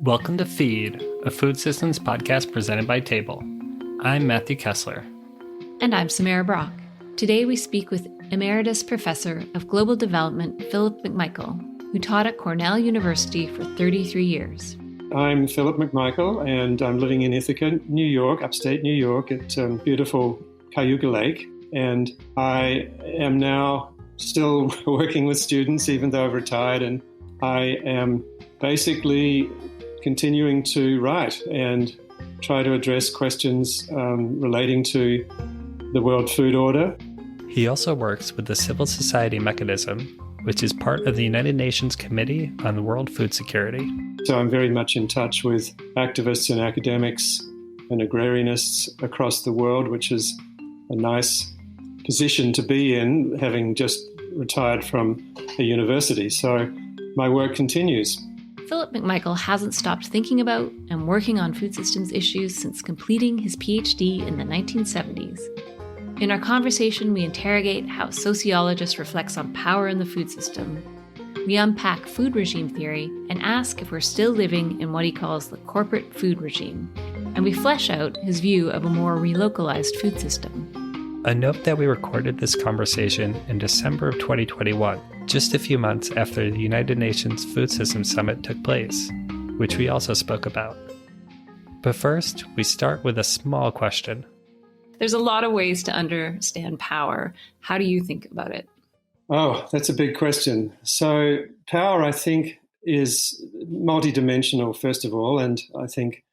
Welcome to Feed, a food systems podcast presented by Table. I'm Matthew Kessler. And I'm Samara Brock. Today we speak with Emeritus Professor of Global Development Philip McMichael, who taught at Cornell University for 33 years. I'm Philip McMichael, and I'm living in Ithaca, New York, upstate New York, at beautiful Cayuga Lake. And I am now still working with students, even though I've retired, and I am basically continuing to write and try to address questions relating to the World Food Order. He also works with the Civil Society Mechanism, which is part of the United Nations Committee on the World Food Security. So I'm very much in touch with activists and academics and agrarianists across the world, which is a nice position to be in, having just retired from a university. So my work continues. Philip McMichael hasn't stopped thinking about and working on food systems issues since completing his PhD in the 1970s. In our conversation, we interrogate how a sociologist reflects on power in the food system. We unpack food regime theory and ask if we're still living in what he calls the corporate food regime. And we flesh out his view of a more relocalized food system. A note that we recorded this conversation in December of 2021, just a few months after the United Nations Food Systems Summit took place, which we also spoke about. But first, we start with a small question. There's a lot of ways to understand power. How do you think about it? Oh, that's a big question. So power, I think, is multidimensional, first of all, and I think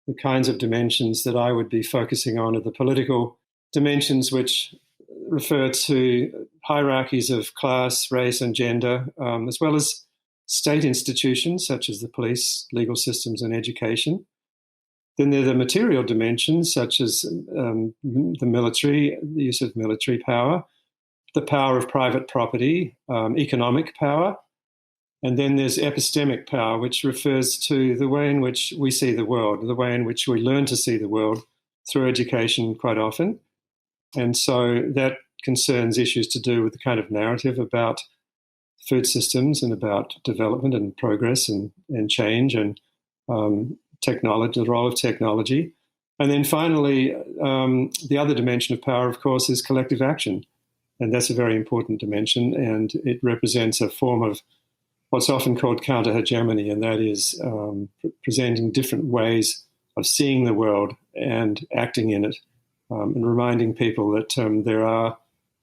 the kinds of dimensions that I would be focusing on are the political dimensions, which refer to hierarchies of class, race, and gender, as well as state institutions such as the police, legal systems, and education. Then there are the material dimensions, such as the military, the use of military power, the power of private property, economic power. And then there's epistemic power, which refers to the way in which we see the world, the way in which we learn to see the world through education quite often. And so that concerns issues to do with the kind of narrative about food systems and about development and progress and change and technology, the role of technology. And then finally, the other dimension of power, of course, is collective action. And that's a very important dimension. And it represents a form of what's often called counter-hegemony, and that is presenting different ways of seeing the world and acting in it. And reminding people that there are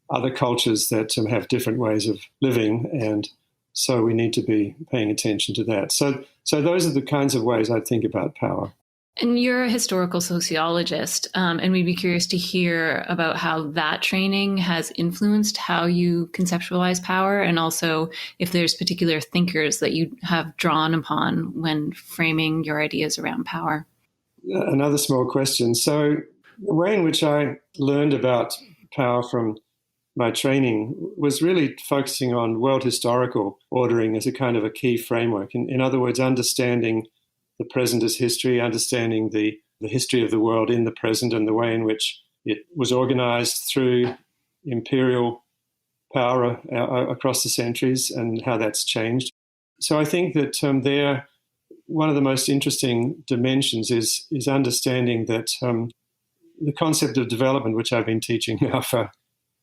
other cultures that have different ways of living, and so we need to be paying attention to that. So those are the kinds of ways I think about power. And you're a historical sociologist, and we'd be curious to hear about how that training has influenced how you conceptualize power, and also if there's particular thinkers that you have drawn upon when framing your ideas around power. Another small question. So the way in which I learned about power from my training was really focusing on world historical ordering as a kind of a key framework. In other words, understanding the present as history, understanding the history of the world in the present and the way in which it was organized through imperial power across the centuries and how that's changed. So I think that one of the most interesting dimensions is understanding that the concept of development, which I've been teaching now for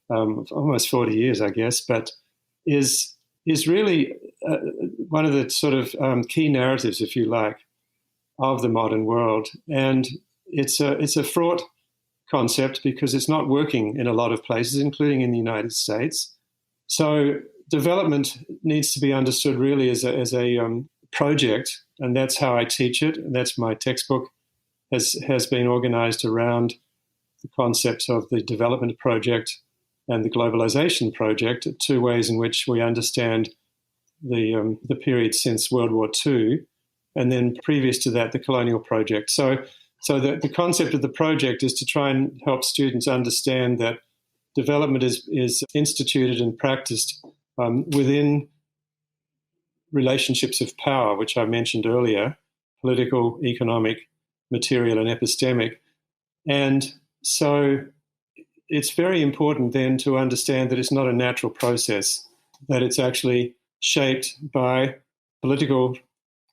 almost 40 years, I guess, but is really one of the sort of key narratives, if you like, of the modern world. And it's a fraught concept because it's not working in a lot of places, including in the United States. So development needs to be understood really as a project, and that's how I teach it. And that's my textbook has been organized around the concepts of the development project and the globalization project, two ways in which we understand the period since World War II, and then previous to that, the colonial project. So the concept of the project is to try and help students understand that development is instituted and practiced within relationships of power, which I mentioned earlier, political, economic, material, and epistemic. And so it's very important then to understand that it's not a natural process, that it's actually shaped by political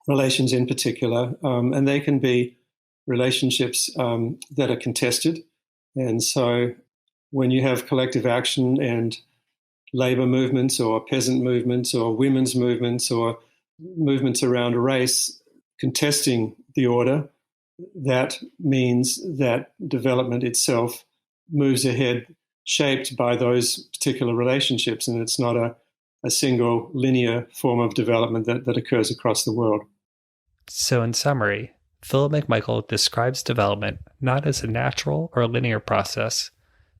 relations in particular, and they can be relationships that are contested. And so when you have collective action and labor movements or peasant movements or women's movements or movements around a race contesting the order, that means that development itself moves ahead shaped by those particular relationships, and it's not a single linear form of development that occurs across the world. So in summary, Philip McMichael describes development not as a natural or linear process,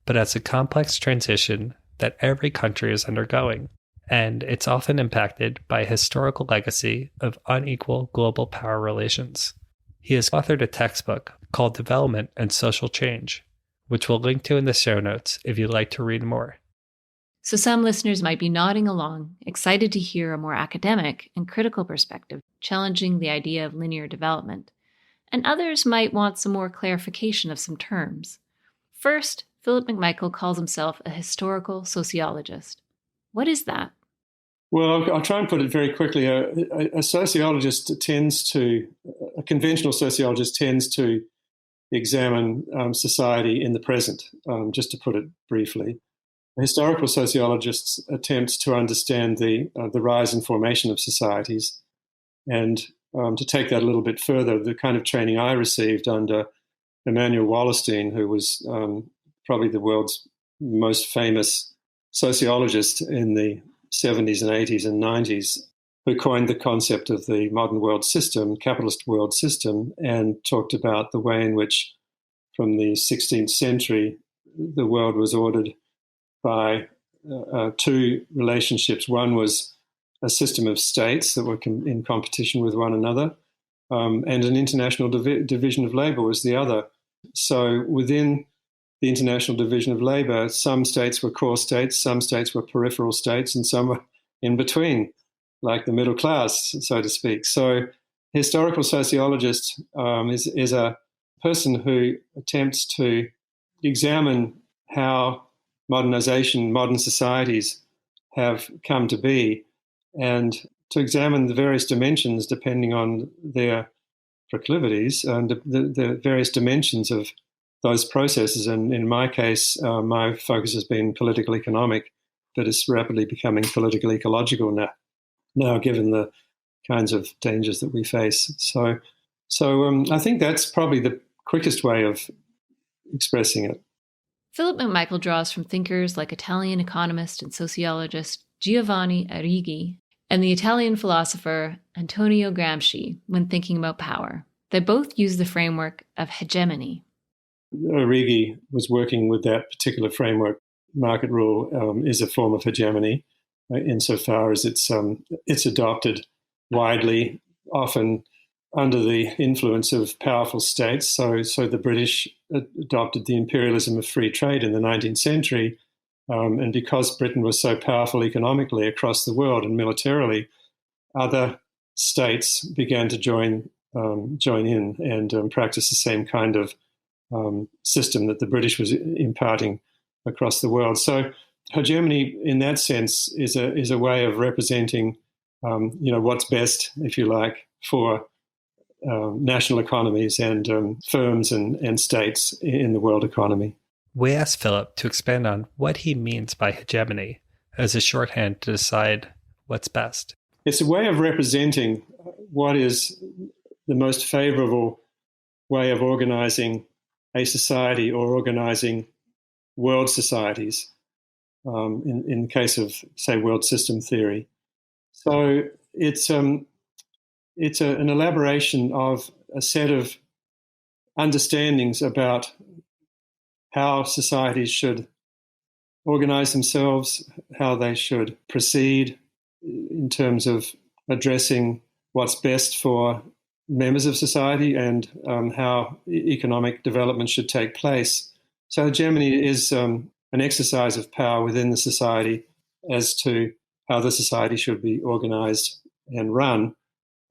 but as a complex transition that every country is undergoing, and it's often impacted by a historical legacy of unequal global power relations. He has authored a textbook called Development and Social Change, which we'll link to in the show notes if you'd like to read more. So some listeners might be nodding along, excited to hear a more academic and critical perspective challenging the idea of linear development, and others might want some more clarification of some terms. First, Philip McMichael calls himself a historical sociologist. What is that? Well, I'll try and put it very quickly. A sociologist a conventional sociologist tends to examine society in the present, just to put it briefly. A historical sociologist attempts to understand the rise and formation of societies. And to take that a little bit further, the kind of training I received under Emanuel Wallerstein, who was probably the world's most famous sociologist in the 70s and 80s and 90s, who coined the concept of the modern world system, capitalist world system, and talked about the way in which from the 16th century the world was ordered by two relationships. One was a system of states that were in competition with one another, and an international division of labor was the other. So within the international division of labor, some states were core states, some states were peripheral states, and some were in between, like the middle class, so to speak. So historical sociologist is a person who attempts to examine how modernization, modern societies have come to be, and to examine the various dimensions depending on their proclivities and the various dimensions of those processes. And in my case, my focus has been political economic, but it's rapidly becoming political ecological now given the kinds of dangers that we face. So I think that's probably the quickest way of expressing it. Philip McMichael draws from thinkers like Italian economist and sociologist Giovanni Arrighi and the Italian philosopher Antonio Gramsci when thinking about power. They both use the framework of hegemony. Arrighi was working with that particular framework. Market rule is a form of hegemony insofar as it's adopted widely, often under the influence of powerful states. So the British adopted the imperialism of free trade in the 19th century, and because Britain was so powerful economically across the world and militarily, other states began to join in and practice the same kind of system that the British was imparting across the world. So hegemony, in that sense, is a way of representing, what's best, if you like, for national economies and firms and states in the world economy. We asked Philip to expand on what he means by hegemony as a shorthand to decide what's best. It's a way of representing what is the most favorable way of organizing a society or organizing world societies, in the case of, say, world system theory. So it's an elaboration of a set of understandings about how societies should organize themselves, how they should proceed in terms of addressing what's best for members of society and how economic development should take place. So hegemony is an exercise of power within the society as to how the society should be organized and run.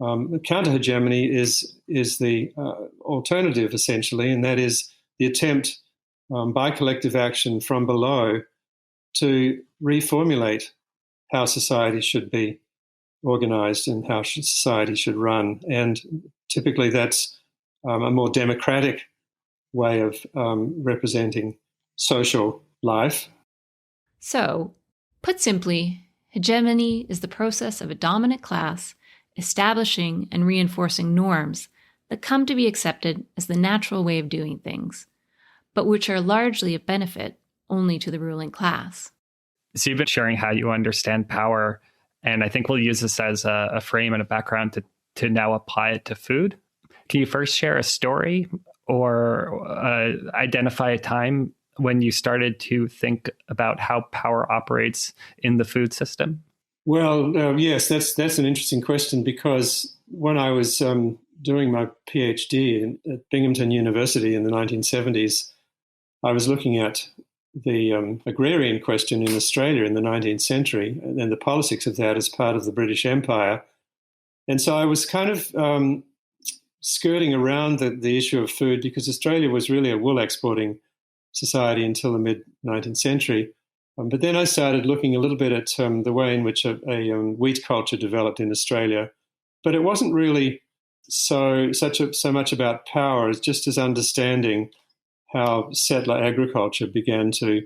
Counter-hegemony is the alternative, essentially, and that is the attempt by collective action from below to reformulate how society should be organized and how society should run. And typically that's a more democratic way of representing social life. So, put simply, hegemony is the process of a dominant class establishing and reinforcing norms that come to be accepted as the natural way of doing things, but which are largely of benefit only to the ruling class. So you've been sharing how you understand power, and I think we'll use this as a frame and a background to now apply it to food. Can you first share a story or identify a time when you started to think about how power operates in the food system? Well, yes, that's an interesting question, because when I was doing my PhD at Binghamton University in the 1970s, I was looking at the agrarian question in Australia in the 19th century and the politics of that as part of the British Empire. And so I was kind of skirting around the issue of food, because Australia was really a wool exporting society until the mid-19th century. But then I started looking a little bit at the way in which a wheat culture developed in Australia. But it wasn't really so much about power as just as understanding how settler agriculture began to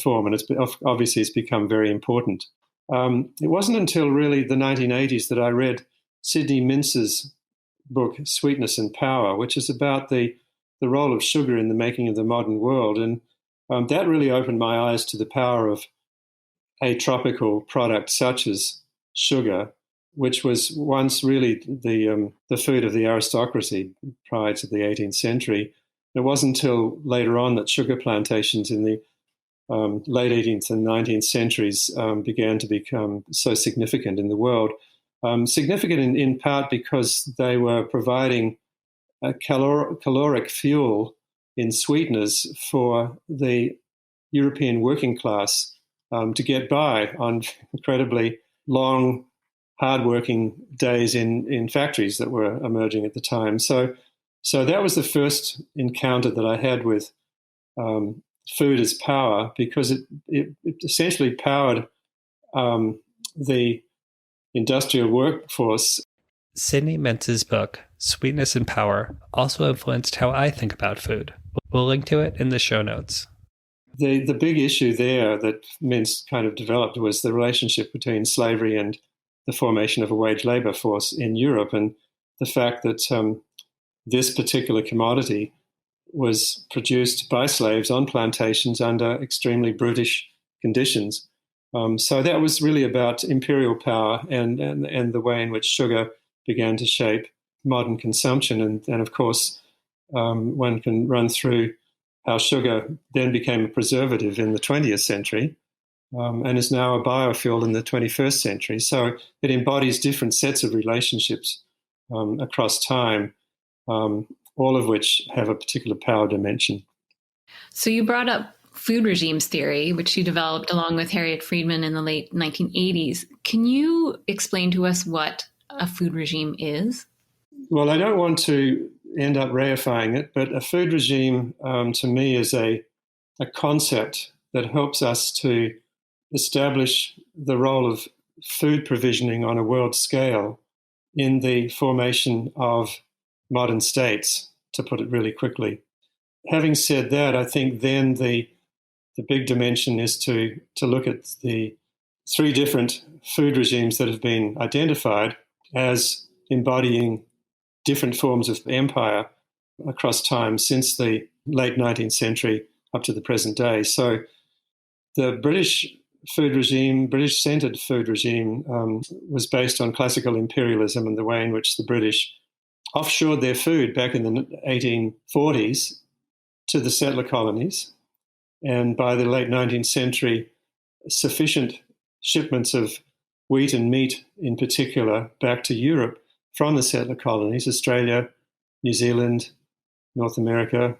form. And obviously it's become very important. It wasn't until really the 1980s that I read Sidney Mintz's book, Sweetness and Power, which is about the role of sugar in the making of the modern world. And that really opened my eyes to the power of a tropical product such as sugar, which was once really the food of the aristocracy prior to the 18th century. It wasn't until later on that sugar plantations in the late 18th and 19th centuries began to become so significant in the world. Significant in part because they were providing a caloric fuel in sweeteners for the European working class to get by on incredibly long, hard-working days in factories that were emerging at the time. So that was the first encounter that I had with food as power, because it essentially powered the industrial workforce. Sidney Mintz's book, Sweetness and Power, also influenced how I think about food. We'll link to it in the show notes. The big issue there that Mintz kind of developed was the relationship between slavery and the formation of a wage labor force in Europe, and the fact that this particular commodity was produced by slaves on plantations under extremely brutish conditions. So that was really about imperial power and the way in which sugar began to shape modern consumption. And of course, one can run through how sugar then became a preservative in the 20th century and is now a biofuel in the 21st century. So it embodies different sets of relationships across time, all of which have a particular power dimension. So you brought up food regimes theory, which you developed along with Harriet Friedman in the late 1980s. Can you explain to us what a food regime is? Well, I don't want to end up reifying it, but a food regime to me is a concept that helps us to establish the role of food provisioning on a world scale in the formation of modern states, to put it really quickly. Having said that, I think then the big dimension is to look at the three different food regimes that have been identified as embodying different forms of empire across time since the late 19th century up to the present day. So the British food regime, British-centered food regime, was based on classical imperialism and the way in which the British offshored their food back in the 1840s to the settler colonies. And by the late 19th century, sufficient shipments of wheat and meat in particular back to Europe from the settler colonies, Australia, New Zealand, North America,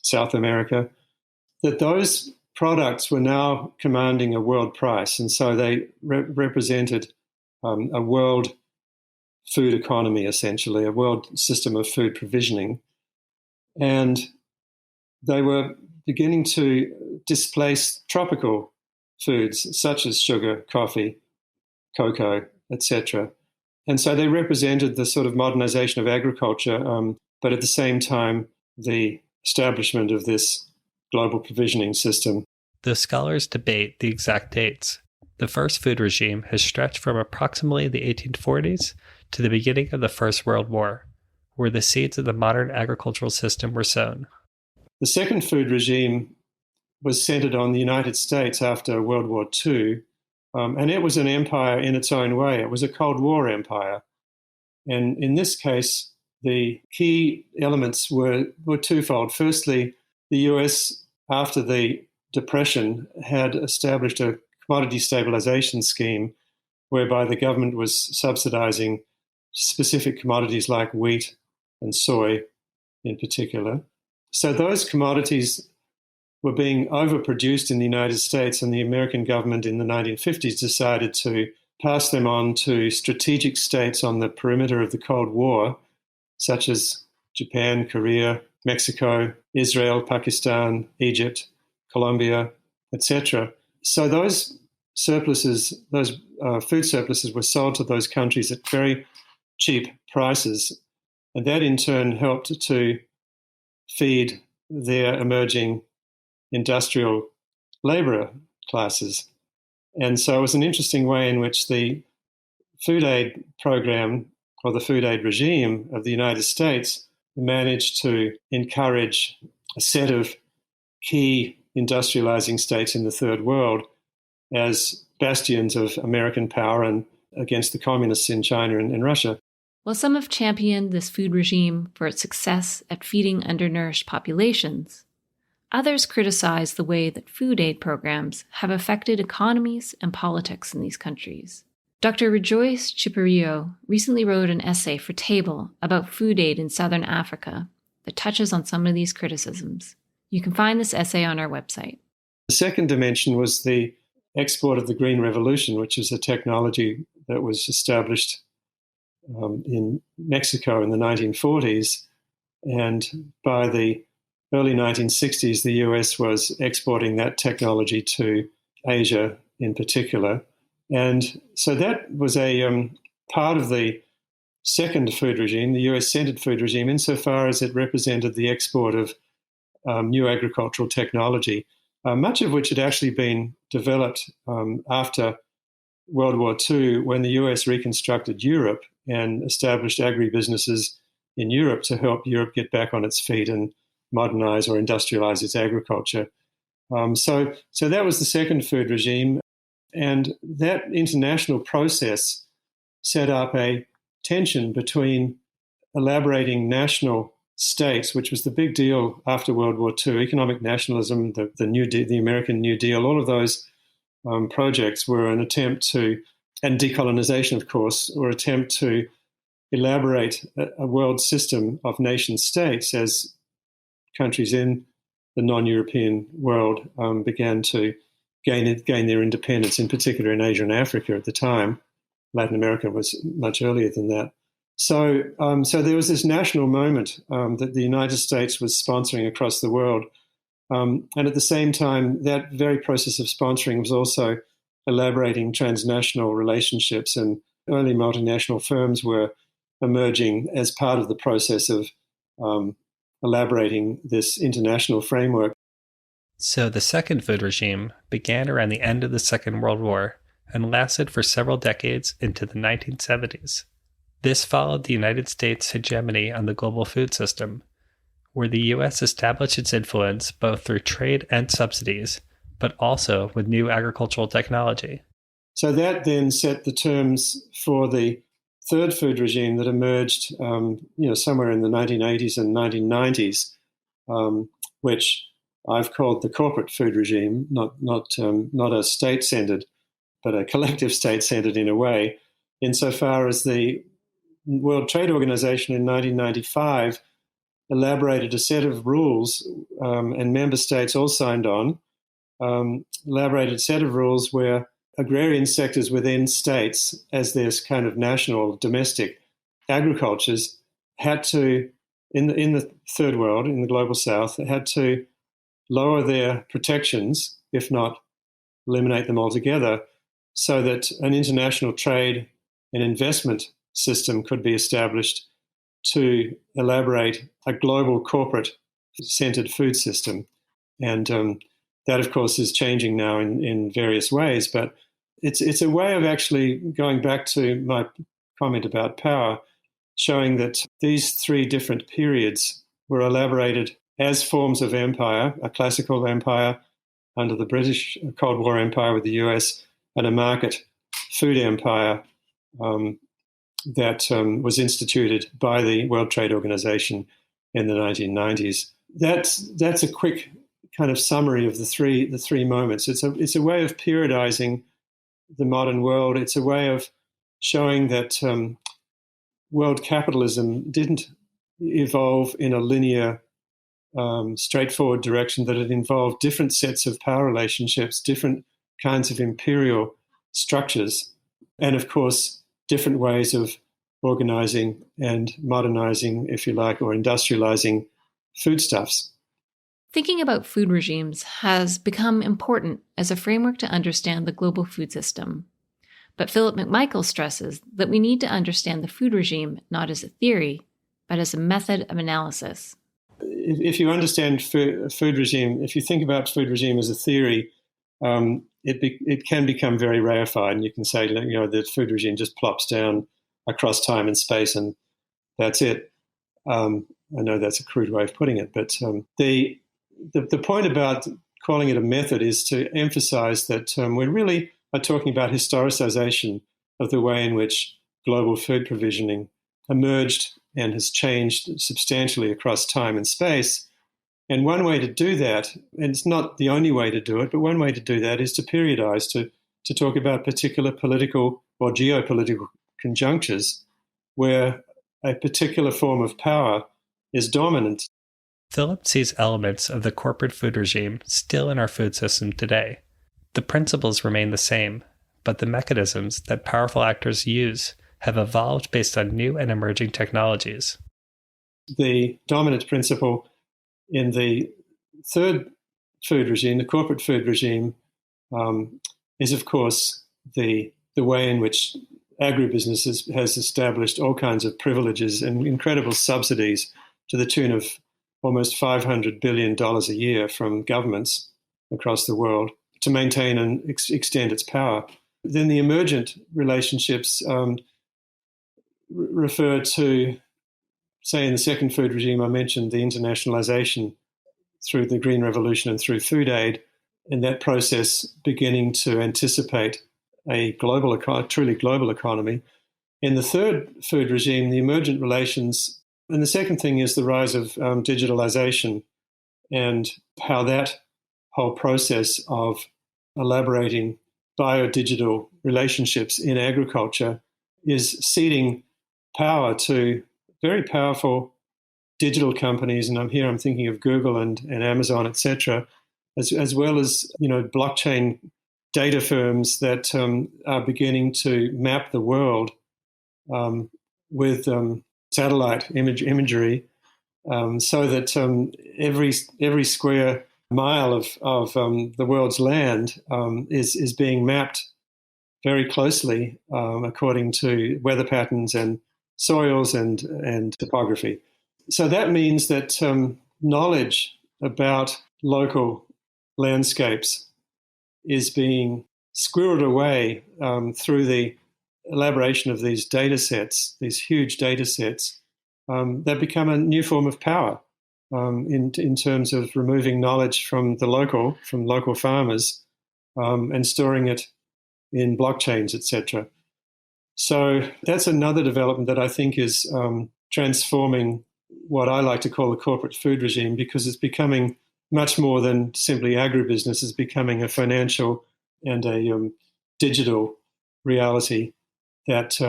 South America, that those products were now commanding a world price. And so they represented a world food economy, essentially, a world system of food provisioning. And they were beginning to displace tropical foods such as sugar, coffee, cocoa, etc. And so they represented the sort of modernization of agriculture, but at the same time, the establishment of this global provisioning system. The scholars debate the exact dates. The first food regime has stretched from approximately the 1840s to the beginning of the First World War, where the seeds of the modern agricultural system were sown. The second food regime was centered on the United States after World War II, and it was an empire in its own way. It was a Cold War empire. And in this case, the key elements were twofold. Firstly, the US, after the Depression, had established a commodity stabilization scheme whereby the government was subsidizing specific commodities like wheat and soy in particular. So those commodities were being overproduced in the United States, and the American government in the 1950s decided to pass them on to strategic states on the perimeter of the Cold War, such as Japan, Korea, Mexico, Israel, Pakistan, Egypt, Colombia, etc. So those surpluses, those food surpluses were sold to those countries at very cheap prices, and that in turn helped to feed their emerging industrial labourer classes. And so it was an interesting way in which the food aid program or the food aid regime of the United States managed to encourage a set of key industrializing states in the third world as bastions of American power and against the communists in China and Russia. While some have championed this food regime for its success at feeding undernourished populations, others criticize the way that food aid programs have affected economies and politics in these countries. Dr. Rejoice Chiparillo recently wrote an essay for Table about food aid in Southern Africa that touches on some of these criticisms. You can find this essay on our website. The second dimension was the export of the Green Revolution, which is a technology that was established in Mexico in the 1940s. And by the early 1960s, the US was exporting that technology to Asia in particular. And so that was a part of the second food regime, the US-centered food regime, insofar as it represented the export of new agricultural technology, much of which had actually been developed after World War II, when the US reconstructed Europe and established agribusinesses in Europe to help Europe get back on its feet and modernize or industrialize its agriculture. So that was the second food regime. And that international process set up a tension between elaborating national states, which was the big deal after World War II, economic nationalism, the American New Deal, all of those projects were an attempt to, and decolonization, of course, were an attempt to elaborate a world system of nation states as countries in the non-European world began to gain their independence, in particular in Asia and Africa at the time. Latin America was much earlier than that. So there was this national moment that the United States was sponsoring across the world. And at the same time, that very process of sponsoring was also elaborating transnational relationships, and early multinational firms were emerging as part of the process of elaborating this international framework. So the second food regime began around the end of the Second World War and lasted for several decades into the 1970s. This followed the United States' hegemony on the global food system, where the U.S. established its influence both through trade and subsidies, but also with new agricultural technology. So that then set the terms for the third food regime that emerged somewhere in the 1980s and 1990s, which I've called the corporate food regime, not a state-centered, but a collective state-centered in a way, insofar as the World Trade Organization in 1995 elaborated a set of rules, and member states all signed on, elaborated a set of rules where agrarian sectors within states, as their kind of national domestic agricultures, had to, in the third world, in the global south, had to lower their protections, if not eliminate them altogether, so that an international trade and investment system could be established to elaborate a global corporate-centered food system. And that, of course, is changing now in various ways. But it's a way of actually going back to my comment about power, showing that these three different periods were elaborated as forms of empire: a classical empire under the British Cold War Empire with the US, and a market food empire that was instituted by the World Trade Organization in the 1990s. That's a quick kind of summary of the three moments. It's a way of periodizing the modern world. It's a way of showing that world capitalism didn't evolve in a linear, straightforward direction, that it involved different sets of power relationships, different kinds of imperial structures, and of course, different ways of organizing and modernizing, if you like, or industrializing foodstuffs. Thinking about food regimes has become important as a framework to understand the global food system. But Philip McMichael stresses that we need to understand the food regime not as a theory, but as a method of analysis. If you understand food regime, if you think about food regime as a theory, it can become very reified, and you can say, the food regime just plops down across time and space, and that's it. I know that's a crude way of putting it, but the point about calling it a method is to emphasize that we really are talking about historicization of the way in which global food provisioning emerged and has changed substantially across time and space. And one way to do that, and it's not the only way to do it, but one way to do that is to periodize, to talk about particular political or geopolitical conjunctures where a particular form of power is dominant. Philip sees elements of the corporate food regime still in our food system today. The principles remain the same, but the mechanisms that powerful actors use have evolved based on new and emerging technologies. The dominant principle in the third food regime, the corporate food regime, is, of course, the way in which agribusiness has established all kinds of privileges and incredible subsidies to the tune of almost $500 billion a year from governments across the world to maintain and extend its power. Then the emergent relationships refer to, say, in the second food regime, I mentioned the internationalization through the Green Revolution and through food aid, and that process beginning to anticipate a truly global economy. In the third food regime, the emergent relations, and the second thing is the rise of digitalization and how that whole process of elaborating biodigital relationships in agriculture is ceding power to very powerful digital companies, and I'm thinking of Google and Amazon, etc., as well as blockchain data firms that are beginning to map the world with satellite imagery, so that every square mile of the world's land is being mapped very closely according to weather patterns and soils and topography. So that means that knowledge about local landscapes is being squirreled away through the elaboration of these data sets, these huge data sets that become a new form of power in terms of removing knowledge from local farmers and storing it in blockchains, etc. So that's another development that I think is transforming what I like to call the corporate food regime, because it's becoming much more than simply agribusiness. It's becoming a financial and a digital reality, that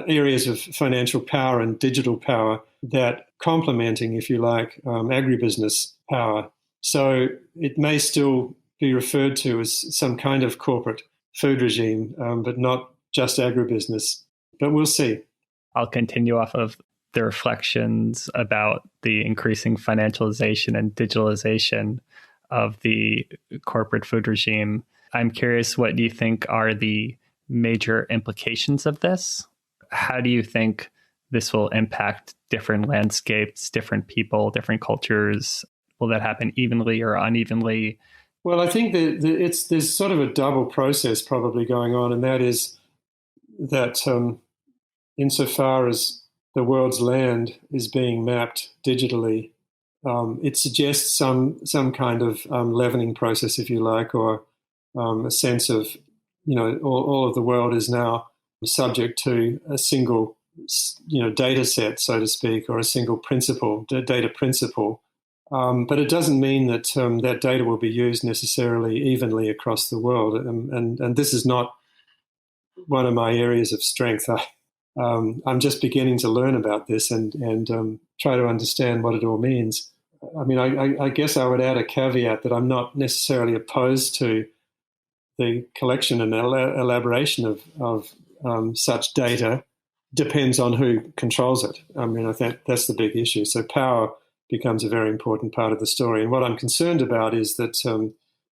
areas of financial power and digital power that complementing, if you like, agribusiness power. So it may still be referred to as some kind of corporate food regime, but not just agribusiness. But we'll see. I'll continue off of the reflections about the increasing financialization and digitalization of the corporate food regime. I'm curious, what do you think are the major implications of this? how do you think this will impact different landscapes, different people, different cultures? Will that happen evenly or unevenly? Well, I think that there's sort of a double process probably going on, and that is that insofar as the world's land is being mapped digitally, it suggests some kind of leavening process, if you like, or a sense of, all of the world is now subject to a single, data set, so to speak, or a single data principle. But it doesn't mean that that data will be used necessarily evenly across the world. And this is not one of my areas of strength. I'm just beginning to learn about this and try to understand what it all means. I mean, I guess I would add a caveat that I'm not necessarily opposed to the collection and elaboration of such data. Depends on who controls it. I mean, I think that's the big issue. So power becomes a very important part of the story. And what I'm concerned about is that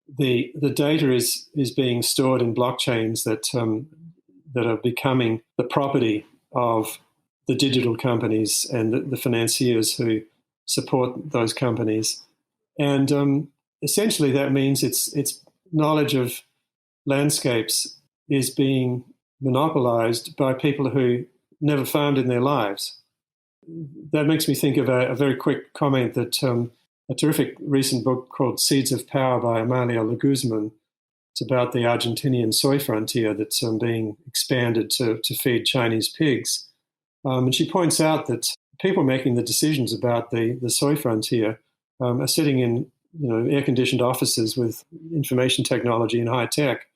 the data is being stored in blockchains that are becoming the property of the digital companies and the financiers who support those companies. And essentially that means it's knowledge of landscapes is being monopolized by people who never farmed in their lives. That makes me think of a very quick comment that a terrific recent book called Seeds of Power by Amalia Leguzman. It's about the Argentinian soy frontier that's being expanded to feed Chinese pigs. And she points out that people making the decisions about the soy frontier are sitting in air-conditioned offices with information technology and high tech.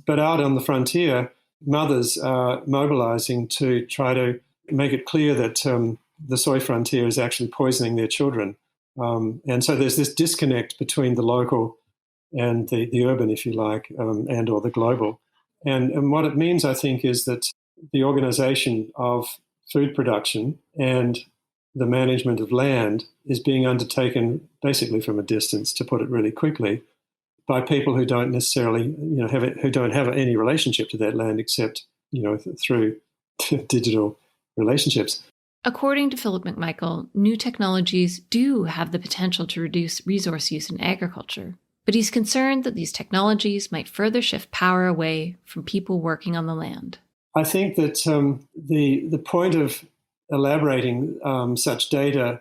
But out on the frontier, mothers are mobilizing to try to make it clear that the soy frontier is actually poisoning their children. And so there's this disconnect between the local and the urban, if you like, and or the global. And what it means, I think, is that the organization of food production and the management of land is being undertaken basically from a distance, to put it really quickly, by people who don't necessarily, who don't have any relationship to that land except, through digital relationships. According to Philip McMichael, new technologies do have the potential to reduce resource use in agriculture, but he's concerned that these technologies might further shift power away from people working on the land. I think that the point of elaborating such data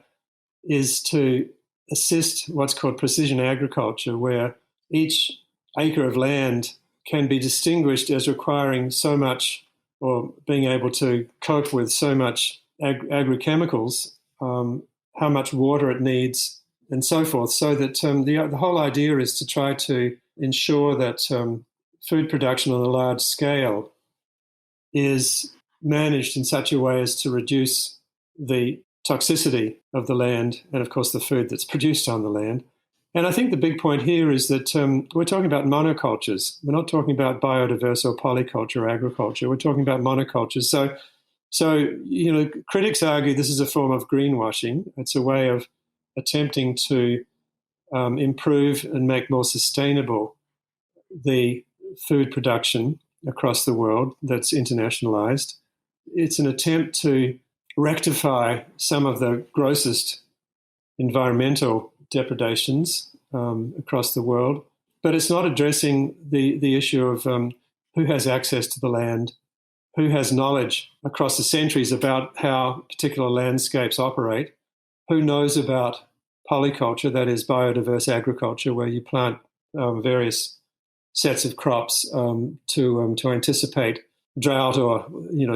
is to assist what's called precision agriculture, where each acre of land can be distinguished as requiring so much, or being able to cope with so much agrochemicals, how much water it needs, and so forth. So that the whole idea is to try to ensure that food production on a large scale is managed in such a way as to reduce the toxicity of the land and, of course, the food that's produced on the land. And I think the big point here is that we're talking about monocultures. We're not talking about biodiverse or polyculture agriculture. We're talking about monocultures. So critics argue this is a form of greenwashing. It's a way of attempting to improve and make more sustainable the food production across the world that's internationalized. It's an attempt to rectify some of the grossest environmental depredations across the world, but it's not addressing the issue of who has access to the land, who has knowledge across the centuries about how particular landscapes operate, who knows about polyculture, that is biodiverse agriculture, where you plant various sets of crops to anticipate drought or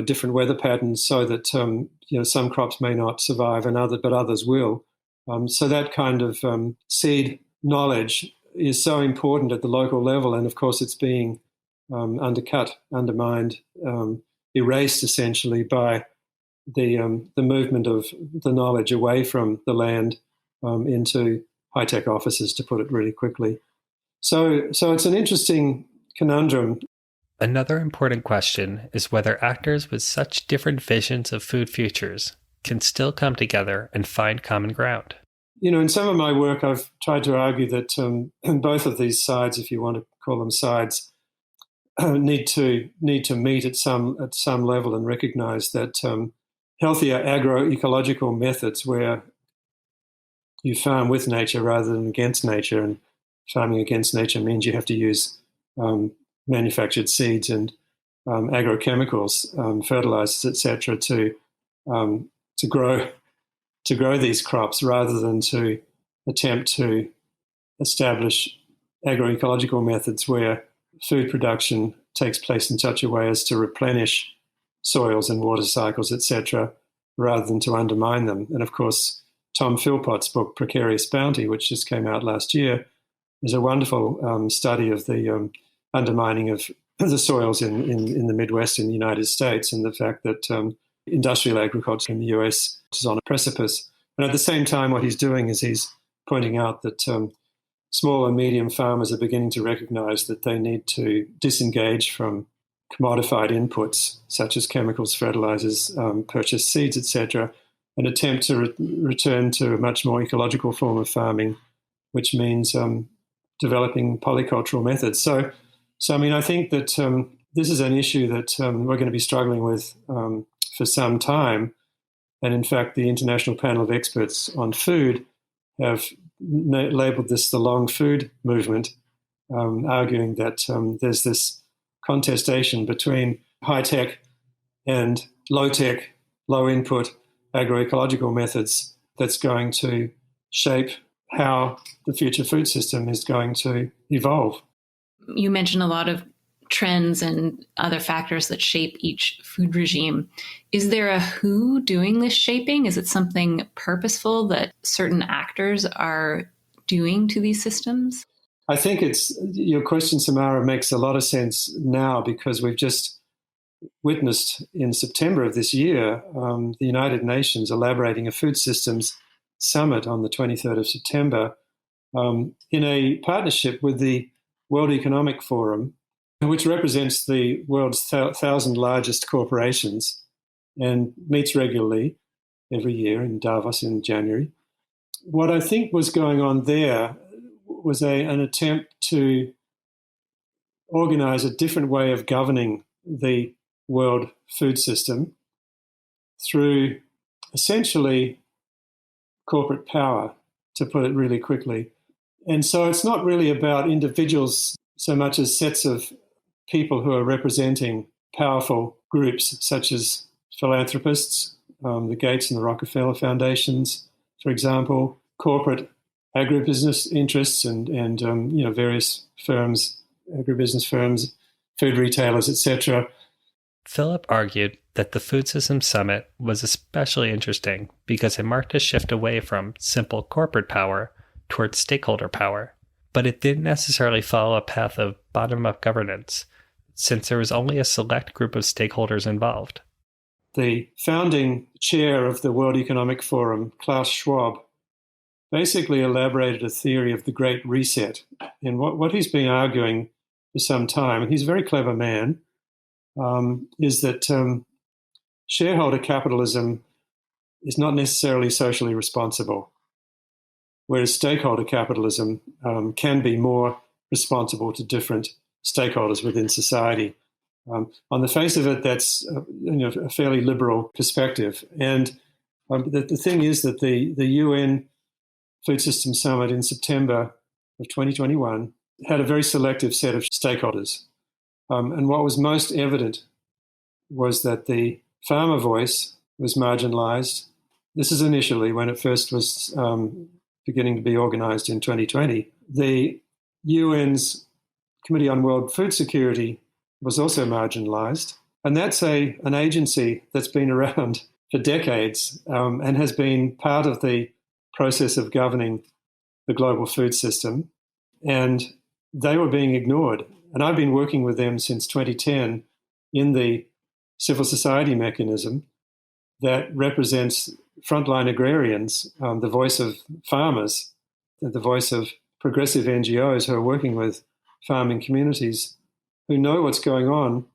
different weather patterns, so that some crops may not survive but others will. So that kind of seed knowledge is so important at the local level, and of course it's being undermined, erased essentially by the movement of the knowledge away from the land into high-tech offices, to put it really quickly. So it's an interesting conundrum. Another important question is whether actors with such different visions of food futures can still come together and find common ground. In some of my work, I've tried to argue that both of these sides, if you want to call them sides, need to meet at some level and recognise that healthier agroecological methods, where you farm with nature rather than against nature, and farming against nature means you have to use manufactured seeds and agrochemicals, fertilizers, etc., to grow these crops, rather than to attempt to establish agroecological methods where food production takes place in such a way as to replenish soils and water cycles, etc., rather than to undermine them. And of course, Tom Philpott's book, Precarious Bounty, which just came out last year, is a wonderful study of the undermining of the soils in the Midwest in the United States, and the fact that industrial agriculture in the US is on a precipice. And at the same time, what he's doing is he's pointing out that small and medium farmers are beginning to recognize that they need to disengage from commodified inputs such as chemicals, fertilizers, purchased seeds, etc., and attempt to return to a much more ecological form of farming, which means developing polycultural methods. So I mean, I think that this is an issue that we're going to be struggling with for some time. And in fact, the International Panel of Experts on Food have labeled this the long food movement, arguing that there's this contestation between high-tech and low-tech, low-input agroecological methods that's going to shape how the future food system is going to evolve. You mentioned a lot of trends and other factors that shape each food regime. Is there a who doing this shaping? Is it something purposeful that certain actors are doing to these systems? I think your question, Samara, makes a lot of sense now, because we've just witnessed in September of this year the United Nations elaborating a food systems summit on the 23rd of September in a partnership with the World Economic Forum, which represents the world's 1,000 largest corporations and meets regularly every year in Davos in January. What I think was going on there was an attempt to organize a different way of governing the world food system through essentially corporate power, to put it really quickly. And so it's not really about individuals so much as sets of people who are representing powerful groups, such as philanthropists, the Gates and the Rockefeller Foundations, for example, corporate agribusiness interests and various firms, agribusiness firms, food retailers, etc. Philip argued that the Food Systems Summit was especially interesting because it marked a shift away from simple corporate power towards stakeholder power. But it didn't necessarily follow a path of bottom-up governance, since there was only a select group of stakeholders involved. The founding chair of the World Economic Forum, Klaus Schwab, basically elaborated a theory of the Great Reset. And what he's been arguing for some time, and he's a very clever man, is that shareholder capitalism is not necessarily socially responsible, whereas stakeholder capitalism can be more responsible to different stakeholders within society. On the face of it, that's a fairly liberal perspective. And the thing is that the UN Food Systems Summit in September of 2021 had a very selective set of stakeholders. And what was most evident was that the farmer voice was marginalized. This is initially when it first was beginning to be organized in 2020. The UN's Committee on World Food Security was also marginalized. And that's an agency that's been around for decades and has been part of the process of governing the global food system. And they were being ignored. And I've been working with them since 2010 in the civil society mechanism that represents frontline agrarians, the voice of farmers, the voice of progressive NGOs who are working with farming communities who know what's going on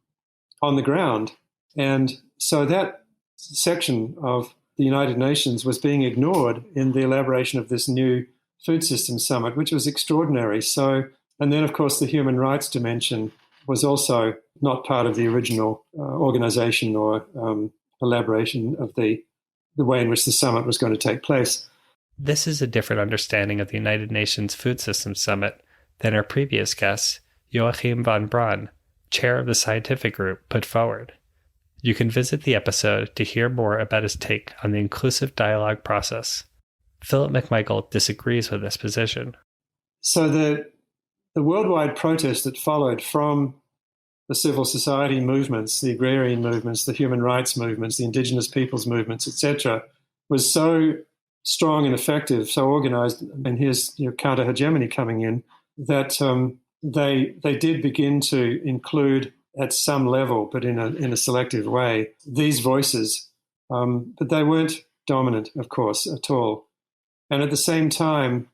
the ground. And so that section of the United Nations was being ignored in the elaboration of this new Food Systems Summit, which was extraordinary. So, and then, of course, the human rights dimension was also not part of the original organization or elaboration of the way in which the summit was going to take place. This is a different understanding of the United Nations Food Systems Summit than our previous guest, Joachim von Braun, chair of the scientific group, put forward. You can visit the episode to hear more about his take on the inclusive dialogue process. Philip McMichael disagrees with this position. So the worldwide protest that followed from the civil society movements, the agrarian movements, the human rights movements, the indigenous peoples movements, etc., was so strong and effective, so organized, and here's counter-hegemony coming in, that they did begin to include at some level, but in a selective way, these voices. But they weren't dominant, of course, at all. And at the same time,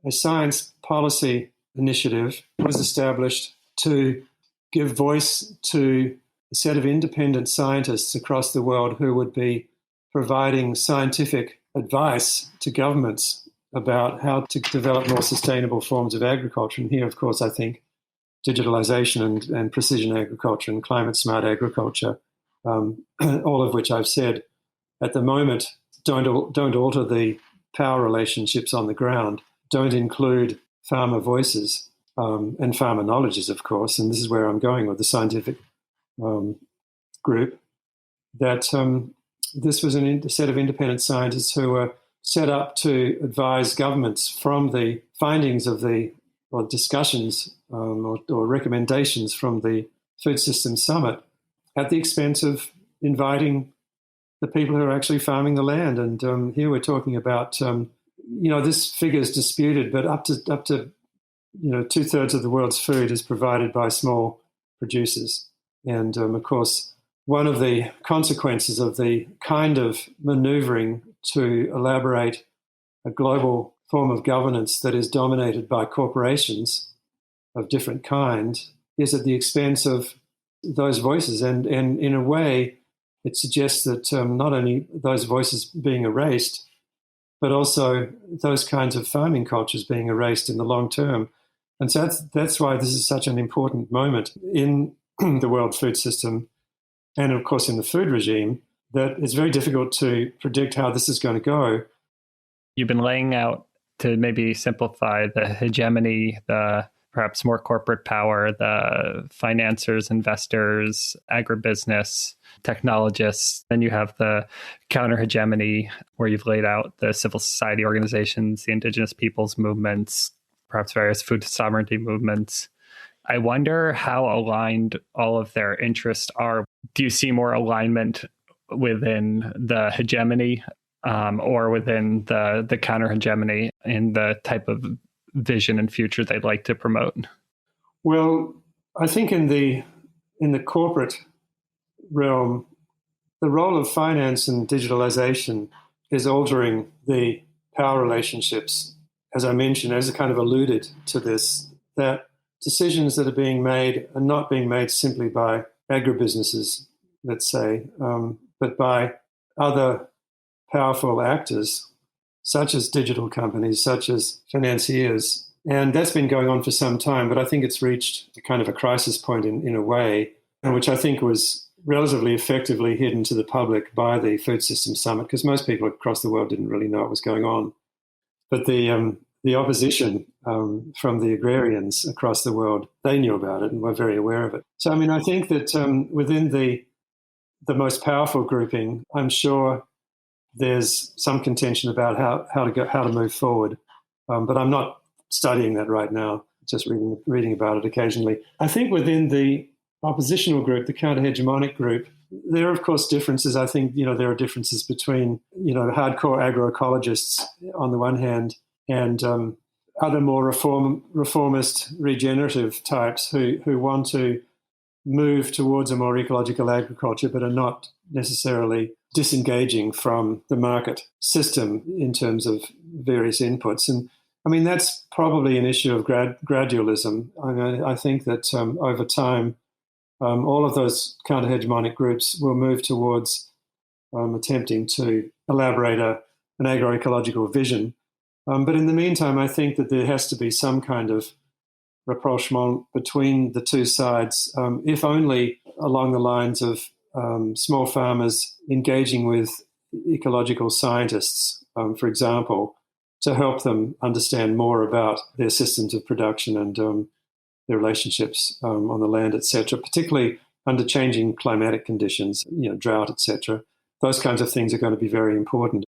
a science policy initiative was established to give voice to a set of independent scientists across the world who would be providing scientific advice to governments about how to develop more sustainable forms of agriculture. And here, of course, I think digitalization and precision agriculture and climate-smart agriculture, all of which I've said at the moment don't alter the power relationships on the ground, don't include farmer voices and farmer knowledges, of course, and this is where I'm going with the scientific group, that this was a set of independent scientists who were set up to advise governments from the findings of or discussions or recommendations from the Food Systems Summit at the expense of inviting the people who are actually farming the land. And here we're talking about, this figure is disputed, but up to 2/3 of the world's food is provided by small producers. And of course, one of the consequences of the kind of maneuvering to elaborate a global form of governance that is dominated by corporations of different kind is at the expense of those voices. And in a way, it suggests that not only those voices being erased, but also those kinds of farming cultures being erased in the long term. And so that's why this is such an important moment in the world food system and, of course, in the food regime, that it's very difficult to predict how this is going to go. You've been laying out, to maybe simplify, the hegemony, the perhaps more corporate power, the financiers, investors, agribusiness, technologists. Then you have the counter-hegemony, where you've laid out the civil society organizations, the indigenous peoples movements, perhaps various food sovereignty movements. I wonder how aligned all of their interests are. Do you see more alignment within the hegemony or within the counter-hegemony in the type of vision and future they'd like to promote? Well, I think in the corporate realm, the role of finance and digitalization is altering the power relationships. As I mentioned, as I kind of alluded to this, that decisions that are being made are not being made simply by agribusinesses, let's say, but by other powerful actors, such as digital companies, such as financiers. And that's been going on for some time, but I think it's reached kind of a crisis point in a way, which I think was relatively effectively hidden to the public by the Food Systems Summit, because most people across the world didn't really know what was going on. But the opposition from the agrarians across the world, they knew about it and were very aware of it. So, I mean, I think that within the most powerful grouping, I'm sure there's some contention about how to move forward. But I'm not studying that right now, just reading about it occasionally. I think within the oppositional group, the counter-hegemonic group, there are, of course, differences. I think, there are differences between, hardcore agroecologists on the one hand and other more reformist, regenerative types who want to move towards a more ecological agriculture but are not necessarily disengaging from the market system in terms of various inputs. And I mean, that's probably an issue of gradualism. I think that over time, all of those counter-hegemonic groups will move towards attempting to elaborate an agroecological vision. But in the meantime, I think that there has to be some kind of rapprochement between the two sides, if only along the lines of small farmers engaging with ecological scientists, for example, to help them understand more about their systems of production and their relationships on the land, etc., particularly under changing climatic conditions, drought, etc. Those kinds of things are going to be very important.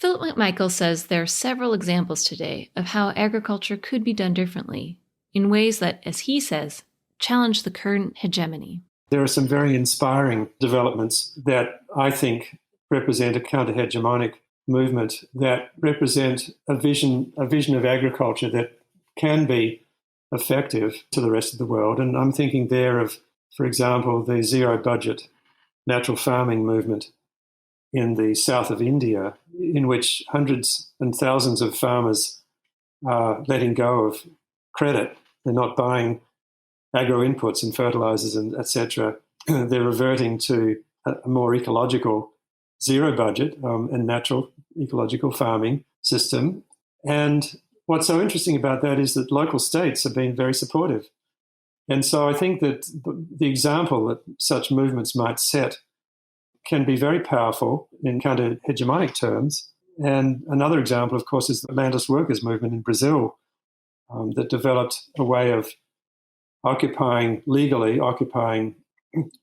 Philip McMichael says there are several examples today of how agriculture could be done differently, in ways that, as he says, challenge the current hegemony. There are some very inspiring developments that I think represent a counter-hegemonic movement, that represent a vision of agriculture that can be effective to the rest of the world. And I'm thinking there of, for example, the zero-budget natural farming movement in the south of India, in which hundreds and thousands of farmers are letting go of credit. They're not buying agro-inputs and fertilizers and etc. They're reverting to a more ecological zero-budget and natural ecological farming system. And what's so interesting about that is that local states have been very supportive. And so I think that the example that such movements might set can be very powerful in counter-hegemonic terms. And another example, of course, is the landless workers movement in Brazil that developed a way of legally occupying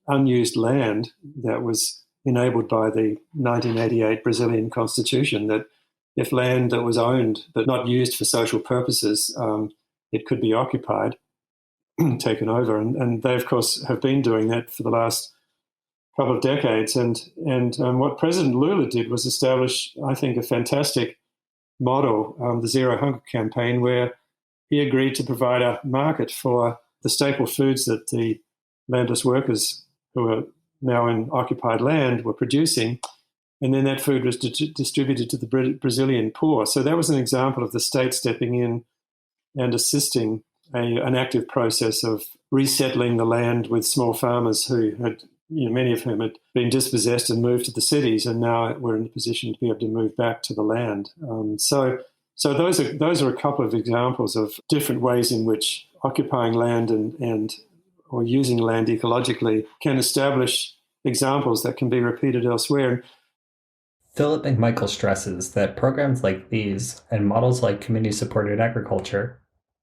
unused land that was enabled by the 1988 Brazilian Constitution, that if land that was owned but not used for social purposes, it could be occupied, taken over. And they, of course, have been doing that for the last couple of decades. And what President Lula did was establish, I think, a fantastic model, the Zero Hunger Campaign, where he agreed to provide a market for the staple foods that the landless workers who are now in occupied land were producing, and then that food was distributed to the Brazilian poor. So that was an example of the state stepping in and assisting an active process of resettling the land with small farmers who had, many of whom had been dispossessed and moved to the cities, and now we're in a position to be able to move back to the land. So those are a couple of examples of different ways in which occupying land or using land ecologically can establish examples that can be repeated elsewhere. Philip McMichael stresses that programs like these and models like community-supported agriculture,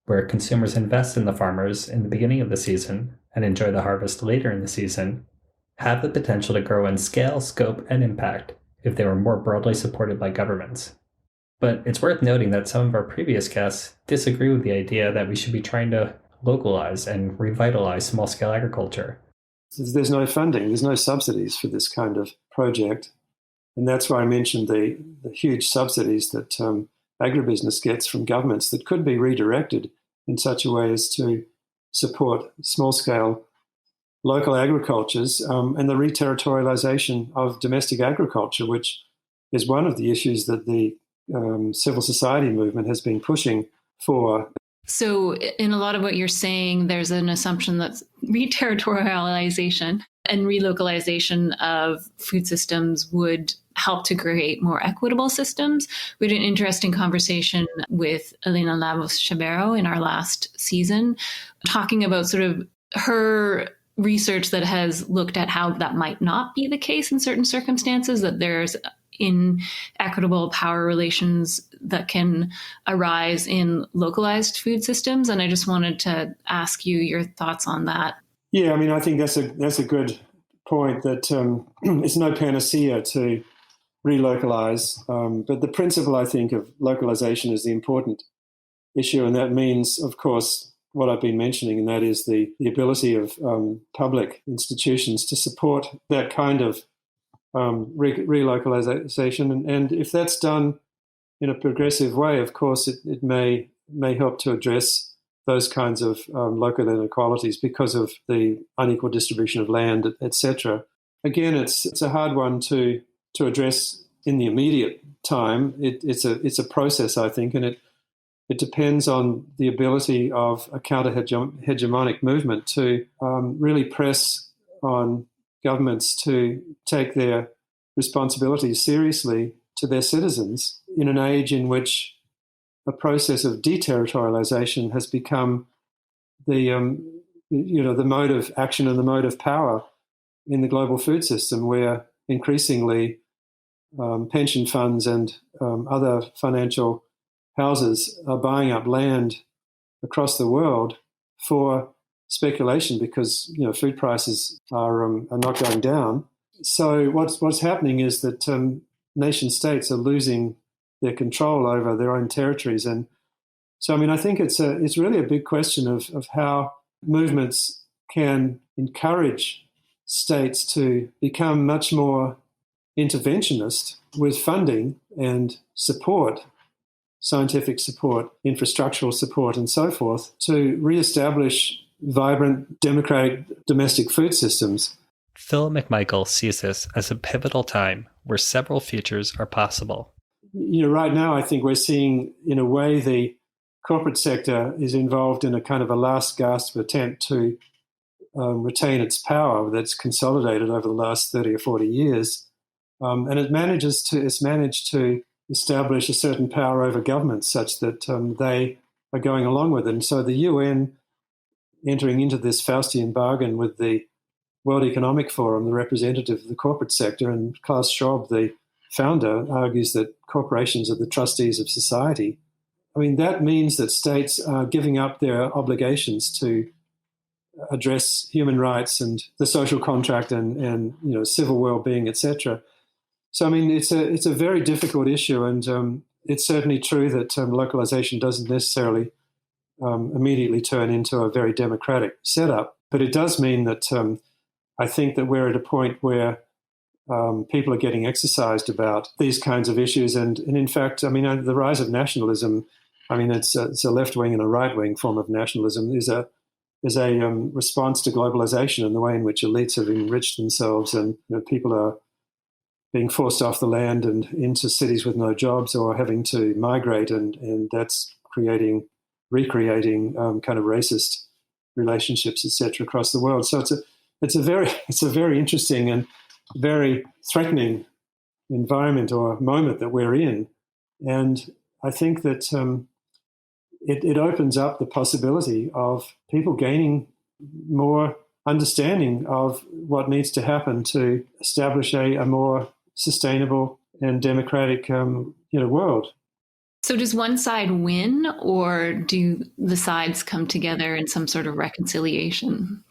where consumers invest in the farmers in the beginning of the season and enjoy the harvest later in the season, have the potential to grow in scale, scope, and impact if they were more broadly supported by governments. But it's worth noting that some of our previous guests disagree with the idea that we should be trying to localize and revitalize small-scale agriculture. There's no funding, there's no subsidies for this kind of project. And that's why I mentioned the huge subsidies that agribusiness gets from governments that could be redirected in such a way as to support small-scale local agricultures and the reterritorialization of domestic agriculture, which is one of the issues that the civil society movement has been pushing for. So in a lot of what you're saying, there's an assumption that reterritorialization and relocalization of food systems would help to create more equitable systems. We had an interesting conversation with Elena Lavos-Chabero in our last season, talking about sort of her research that has looked at how that might not be the case in certain circumstances, that there's inequitable power relations that can arise in localized food systems. And I just wanted to ask you your thoughts on that. Yeah, I mean, I think that's a good point, that it's no panacea to relocalize, but the principle, I think, of localization is the important issue, and that means, of course, what I've been mentioning, and that is the ability of public institutions to support that kind of relocalization. And if that's done in a progressive way, of course, it may help to address those kinds of local inequalities because of the unequal distribution of land, etc. Again, it's a hard one to address in the immediate time. It's a process, I think, and it depends on the ability of a counter-hegemonic movement to really press on governments to take their responsibilities seriously to their citizens in an age in which a process of deterritorialization has become the mode of action and the mode of power in the global food system, where increasingly pension funds and other financial houses are buying up land across the world for speculation, because food prices are not going down. So what's happening is that nation states are losing their control over their own territories, and so I think it's really a big question of how movements can encourage states to become much more interventionist with funding and support, scientific support, infrastructural support, and so forth, to reestablish vibrant, democratic domestic food systems. Philip McMichael sees this as a pivotal time where several futures are possible. Right now, I think we're seeing, in a way, the corporate sector is involved in a kind of a last gasp attempt to retain its power that's consolidated over the last 30 or 40 years. And it's managed to establish a certain power over governments such that they are going along with it. And so the UN entering into this Faustian bargain with the World Economic Forum, the representative of the corporate sector, and Klaus Schwab, the founder, argues that corporations are the trustees of society. That means that states are giving up their obligations to address human rights and the social contract and civil well-being, etc. So, it's a very difficult issue, and it's certainly true that localization doesn't necessarily immediately turn into a very democratic setup, but it does mean that I think that we're at a point where people are getting exercised about these kinds of issues, and in fact, the rise of nationalism, it's a left-wing and a right-wing form of nationalism, is a response to globalization and the way in which elites have enriched themselves, and people are being forced off the land and into cities with no jobs, or having to migrate, and that's recreating kind of racist relationships, etc., across the world. So it's a very interesting and very threatening environment or moment that we're in, and I think that it opens up the possibility of people gaining more understanding of what needs to happen to establish a more sustainable and democratic world. So does one side win, or do the sides come together in some sort of reconciliation?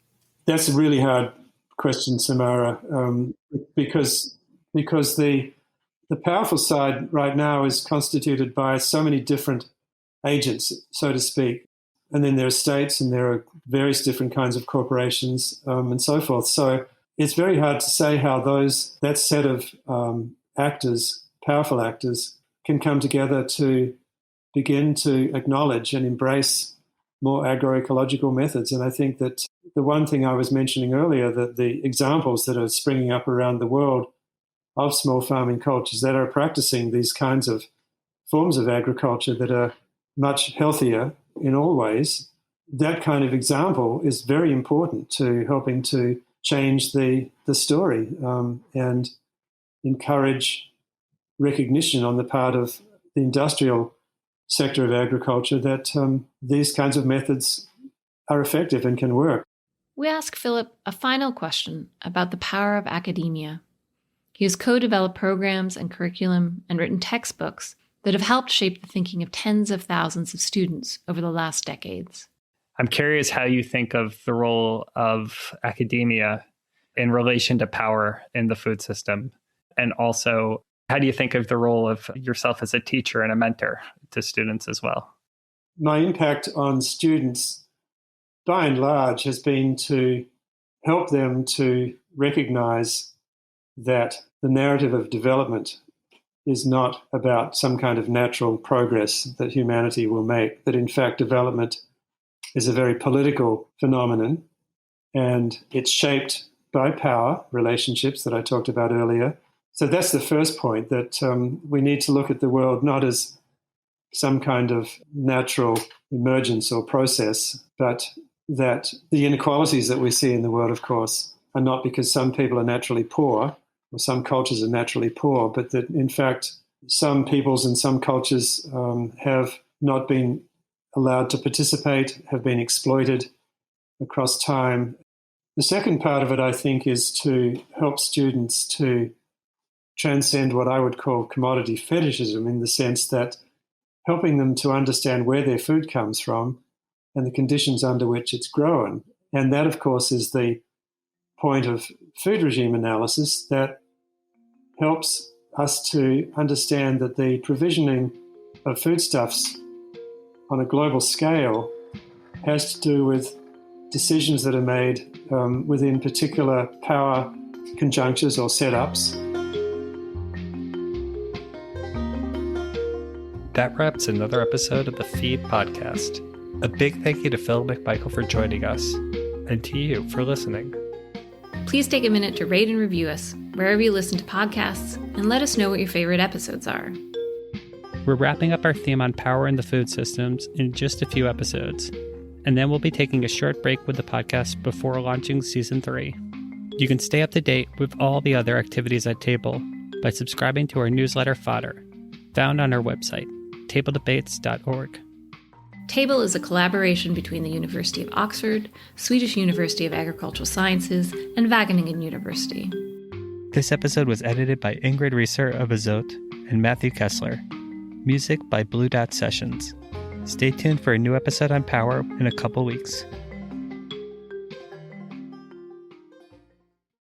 That's a really hard question, Samara, because the powerful side right now is constituted by so many different agents, so to speak. And then there are states, and there are various different kinds of corporations, and so forth. So it's very hard to say how that set of actors, powerful actors, can come together to begin to acknowledge and embrace more agroecological methods. And I think that the one thing I was mentioning earlier, that the examples that are springing up around the world of small farming cultures that are practicing these kinds of forms of agriculture that are much healthier in all ways, that kind of example is very important to helping to change the story and encourage recognition on the part of the industrial sector of agriculture that these kinds of methods are effective and can work. We ask Philip a final question about the power of academia. He has co-developed programs and curriculum and written textbooks that have helped shape the thinking of tens of thousands of students over the last decades. I'm curious how you think of the role of academia in relation to power in the food system. And also, how do you think of the role of yourself as a teacher and a mentor to students as well? My impact on students, by and large, has been to help them to recognize that the narrative of development is not about some kind of natural progress that humanity will make, that in fact development is a very political phenomenon, and it's shaped by power relationships that I talked about earlier. So that's the first point, that we need to look at the world not as some kind of natural emergence or process, but that the inequalities that we see in the world, of course, are not because some people are naturally poor or some cultures are naturally poor, but that in fact some peoples and some cultures have not been allowed to participate, have been exploited, across time. The second part of it, I think, is to help students to transcend what I would call commodity fetishism, in the sense that helping them to understand where their food comes from and the conditions under which it's grown. And that, of course, is the point of food regime analysis that helps us to understand that the provisioning of foodstuffs on a global scale has to do with decisions that are made within particular power conjunctures or setups. That wraps another episode of the Feed podcast. A big thank you to Philip McMichael for joining us, and to you for listening. Please take a minute to rate and review us wherever you listen to podcasts, and let us know what your favorite episodes are. We're wrapping up our theme on power in the food systems in just a few episodes, and then we'll be taking a short break with the podcast before launching Season 3. You can stay up to date with all the other activities at Table by subscribing to our newsletter Fodder, found on our website, tabledebates.org. Table is a collaboration between the University of Oxford, Swedish University of Agricultural Sciences, and Wageningen University. This episode was edited by Ingrid Rieser of Azot and Matthew Kessler. Music by Blue Dot Sessions. Stay tuned for a new episode on power in a couple weeks.